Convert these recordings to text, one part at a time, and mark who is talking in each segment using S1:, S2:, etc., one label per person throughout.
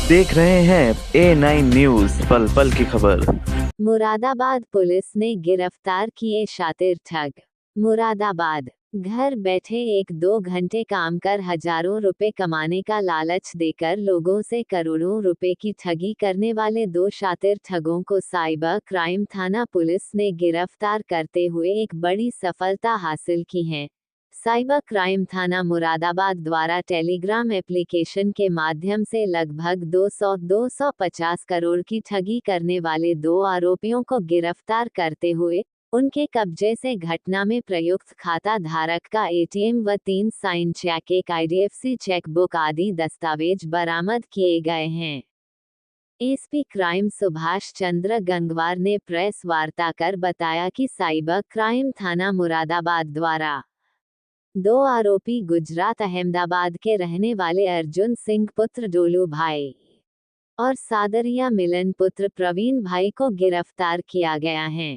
S1: देख रहे हैं A9 न्यूज़, पल पल की खबर।
S2: मुरादाबाद पुलिस ने गिरफ्तार किए शातिर ठग। मुरादाबाद, घर बैठे 1-2 घंटे काम कर हजारों रुपए कमाने का लालच देकर लोगों से करोड़ों रुपए की ठगी करने वाले 2 शातिर ठगों को साइबर क्राइम थाना पुलिस ने गिरफ्तार करते हुए एक बड़ी सफलता हासिल की है। साइबर क्राइम थाना मुरादाबाद द्वारा टेलीग्राम एप्लीकेशन के माध्यम से लगभग 250 करोड़ की ठगी करने वाले 2 आरोपियों को गिरफ्तार करते हुए उनके कब्जे से घटना में प्रयुक्त खाता धारक का एटीएम व 3 साइन चेक, एक IDFC चेकबुक आदि दस्तावेज बरामद किए गए हैं। एसपी क्राइम सुभाष चंद्र गंगवार ने प्रेस वार्ता कर बताया कि साइबर क्राइम थाना मुरादाबाद द्वारा 2 आरोपी गुजरात अहमदाबाद के रहने वाले अर्जुन सिंह पुत्र डोलू भाई और सादरिया मिलन पुत्र प्रवीण भाई को गिरफ्तार किया गया है।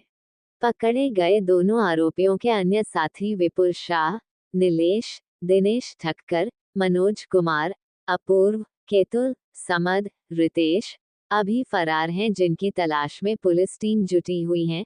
S2: पकड़े गए दोनों आरोपियों के अन्य साथी विपुल शाह, नीलेश, दिनेश ठक्कर, मनोज कुमार, अपूर्व, केतुल, समद, रितेश अभी फरार हैं, जिनकी तलाश में पुलिस टीम जुटी हुई है।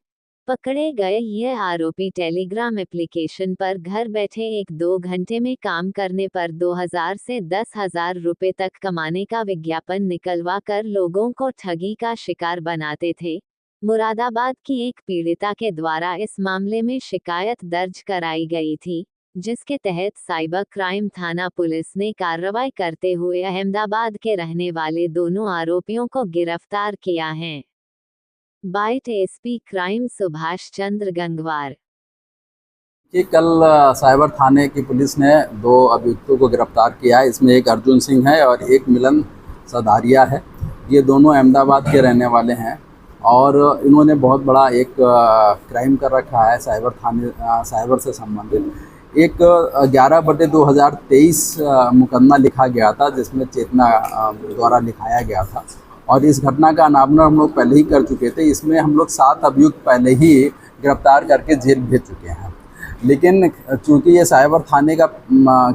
S2: पकड़े गए ये आरोपी टेलीग्राम एप्लीकेशन पर घर बैठे 1-2 घंटे में काम करने पर 2000 से 10,000 रुपए तक कमाने का विज्ञापन निकलवा कर लोगों को ठगी का शिकार बनाते थे। मुरादाबाद की एक पीड़िता के द्वारा इस मामले में शिकायत दर्ज कराई गई थी, जिसके तहत साइबर क्राइम थाना पुलिस ने कार्रवाई करते हुए अहमदाबाद के रहने वाले दोनों आरोपियों को गिरफ्तार किया है। Bite SP crime Subhash Chandra Gangwar.
S3: कि कल साइबर थाने की पुलिस ने 2 अभियुक्तों को गिरफ्तार किया है। इसमें एक अर्जुन सिंह है और एक मिलन सदारिया है। ये दोनों अहमदाबाद के रहने वाले हैं और इन्होंने बहुत बड़ा एक क्राइम कर रखा है साइबर से संबंधित। एक 11/2023 मुकदमा लिखा गया था, जिसमें चेतना द्वारा लिखाया गया था और इस घटना का अनावरण हम लोग पहले ही कर चुके थे। इसमें हम लोग 7 अभियुक्त पहले ही गिरफ्तार करके जेल भेज चुके हैं। लेकिन चूंकि ये साइबर थाने का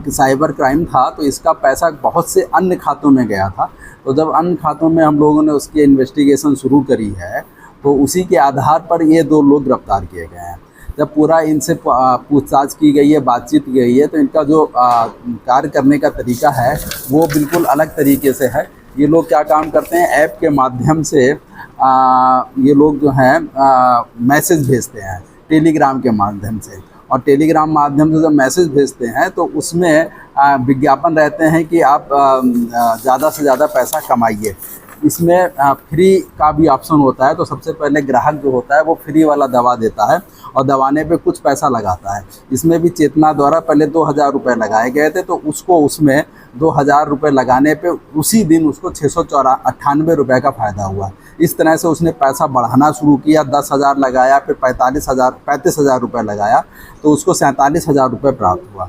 S3: साइबर क्राइम था, तो इसका पैसा बहुत से अन्य खातों में गया था। तो जब अन्य खातों में हम लोगों ने उसकी इन्वेस्टिगेशन शुरू करी है, तो उसी के आधार पर ये 2 लोग गिरफ्तार किए गए हैं। जब पूरा इनसे पूछताछ की गई है, बातचीत की गई है, तो इनका जो कार्य करने का तरीका है वो बिल्कुल अलग तरीके से है। ये लोग क्या काम करते हैं, ऐप के माध्यम से ये लोग जो हैं मैसेज भेजते हैं टेलीग्राम के माध्यम से, और टेलीग्राम माध्यम से जब मैसेज भेजते हैं तो उसमें विज्ञापन रहते हैं कि आप ज़्यादा से ज़्यादा पैसा कमाइए। इसमें फ्री का भी ऑप्शन होता है, तो सबसे पहले ग्राहक जो होता है वो फ्री वाला दवा देता है और दवाने पे कुछ पैसा लगाता है। इसमें भी चेतना द्वारा पहले 2,000 रुपये लगाए गए थे, तो उसको उसमें 2,000 रुपये लगाने पे उसी दिन उसको 698 रुपये का फ़ायदा हुआ। इस तरह से उसने पैसा बढ़ाना शुरू किया। 10,000 लगाया, फिर 35,000 रुपये लगाया, तो उसको 47,000 रुपये प्राप्त हुआ।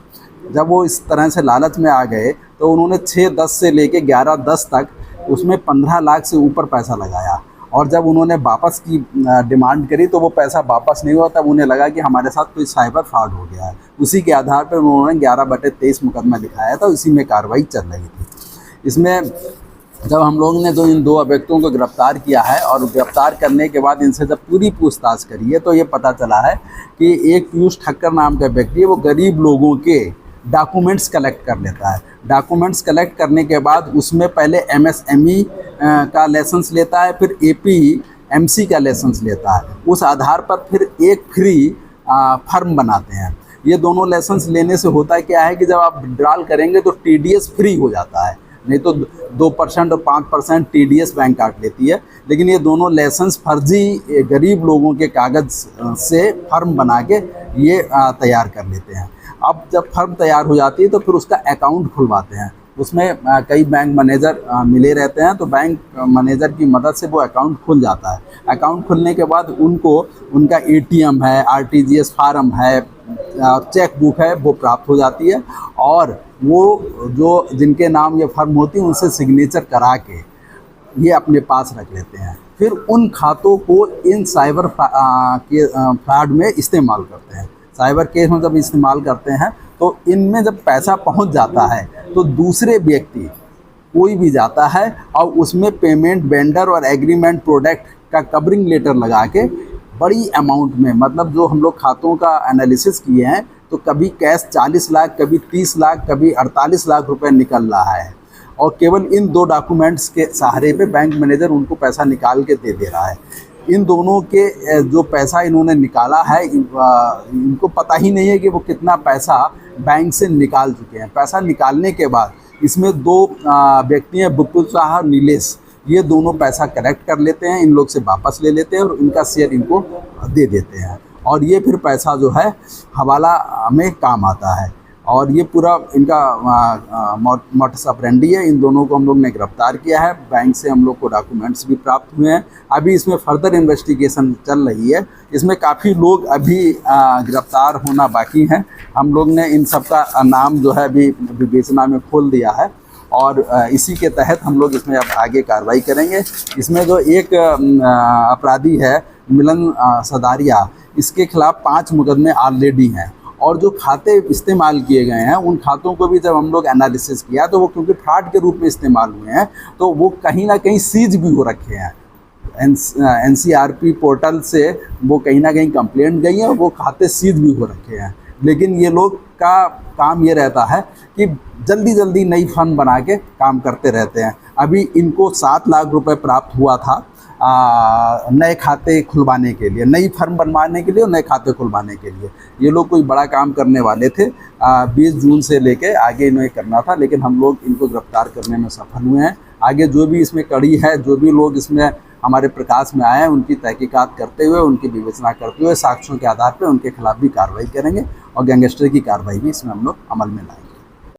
S3: जब वो इस तरह से लालच में आ गए, तो उन्होंने 6-10 से लेके 11-10 तक उसमें 15 लाख से ऊपर पैसा लगाया। और जब उन्होंने वापस की डिमांड करी, तो वो पैसा वापस नहीं हुआ। तब उन्हें लगा कि हमारे साथ कोई साइबर फ्रॉड हो गया है। उसी के आधार पर उन्होंने 11/23 मुकदमा लिखाया था, इसी में कार्रवाई चल रही थी। इसमें जब हम लोगों ने इन 2 अभियुक्तों को गिरफ्तार किया है और गिरफ्तार करने के बाद इनसे जब पूरी पूछताछ करी है, तो ये पता चला है कि एक पीयूष ठक्कर नाम का व्यक्ति है, वो गरीब लोगों के डॉक्यूमेंट्स कलेक्ट कर लेता है। डॉक्यूमेंट्स कलेक्ट करने के बाद उसमें पहले MSME का लाइसेंस लेता है, फिर APMC का लाइसेंस लेता है। उस आधार पर फिर एक फ्री फर्म बनाते हैं। ये दोनों लाइसेंस लेने से होता क्या है कि जब आप विड्रॉल करेंगे तो TDS फ्री हो जाता है, नहीं तो 2% और 5% TDS बैंक काट लेती है। लेकिन ये दोनों लाइसेंस फर्जी गरीब लोगों के कागज़ से फर्म बना के ये तैयार कर लेते हैं। अब जब फर्म तैयार हो जाती है, तो फिर उसका अकाउंट खुलवाते हैं। उसमें कई बैंक मैनेजर मिले रहते हैं, तो बैंक मैनेजर की मदद से वो अकाउंट खुल जाता है। अकाउंट खुलने के बाद उनको उनका ATM है, RTGS फार्म है, चेक बुक है, वो प्राप्त हो जाती है। और वो जो जिनके नाम ये फर्म होती है, उनसे सिग्नेचर करा के ये अपने पास रख लेते हैं। फिर उन खातों को इन साइबर के फ्रॉड में इस्तेमाल करते हैं। साइबर केस में जब इस्तेमाल करते हैं, तो इनमें जब पैसा पहुंच जाता है, तो दूसरे व्यक्ति कोई भी जाता है और उसमें पेमेंट वेंडर और एग्रीमेंट प्रोडक्ट का कवरिंग लेटर लगा के बड़ी अमाउंट में, मतलब जो हम लोग खातों का एनालिसिस किए हैं तो कभी कैश 40 लाख, कभी 30 लाख, कभी 48 लाख रुपए निकल रहा है, और केवल इन 2 डॉक्यूमेंट्स के सहारे पे बैंक मैनेजर उनको पैसा निकाल के दे दे रहा है। इन दोनों के जो पैसा इन्होंने निकाला है, इनको पता ही नहीं है कि वो कितना पैसा बैंक से निकाल चुके हैं। पैसा निकालने के बाद इसमें 2 व्यक्ति हैं, बुपुल शाह और नीलेश, ये दोनों पैसा कलेक्ट कर लेते हैं, इन लोग से वापस ले लेते हैं और इनका शेयर इनको दे देते हैं, और ये फिर पैसा जो है हवाला में काम आता है। और ये पूरा इनका मोटस ऑपरेंडी है। इन दोनों को हम लोग ने गिरफ्तार किया है। बैंक से हम लोग को डॉक्यूमेंट्स भी प्राप्त हुए हैं। अभी इसमें फर्दर इन्वेस्टिगेशन चल रही है। इसमें काफ़ी लोग अभी गिरफ्तार होना बाकी हैं। हम लोग ने इन सब का नाम जो है अभी विवेचना में खोल दिया है, और इसी के तहत हम लोग इसमें अब आगे कार्रवाई करेंगे। इसमें जो एक अपराधी है मिलन सदारिया, इसके खिलाफ 5 मुकदमे ऑलरेडी हैं, और जो खाते इस्तेमाल किए गए हैं उन खातों को भी जब हम लोग एनालिसिस किया तो वो क्योंकि फ्रॉड के रूप में इस्तेमाल हुए हैं तो वो कहीं ना कहीं सीज भी हो रखे हैं। NCRP पोर्टल से वो कहीं ना कहीं कंप्लेंट गई है और वो खाते सीज भी हो रखे हैं। लेकिन ये लोग का काम ये रहता है कि जल्दी जल्दी नई फर्म बना के काम करते रहते हैं। अभी इनको 7 लाख रुपए प्राप्त हुआ था नए खाते खुलवाने के लिए, नई फर्म बनवाने के लिए और नए खाते खुलवाने के लिए। ये लोग कोई बड़ा काम करने वाले थे। 20 जून से लेके आगे इन्हें करना था, लेकिन हम लोग इनको गिरफ्तार करने में सफल हुए हैं। आगे जो भी इसमें कड़ी है, जो भी लोग इसमें हमारे प्रकाश में आए हैं, उनकी तहकीकात करते हुए, उनकी विवेचना करते हुए साक्ष्यों के आधार पर उनके खिलाफ भी कार्रवाई करेंगे और गैंगस्टर की कार्रवाई भी इसमें हम लोग अमल में लाएंगे।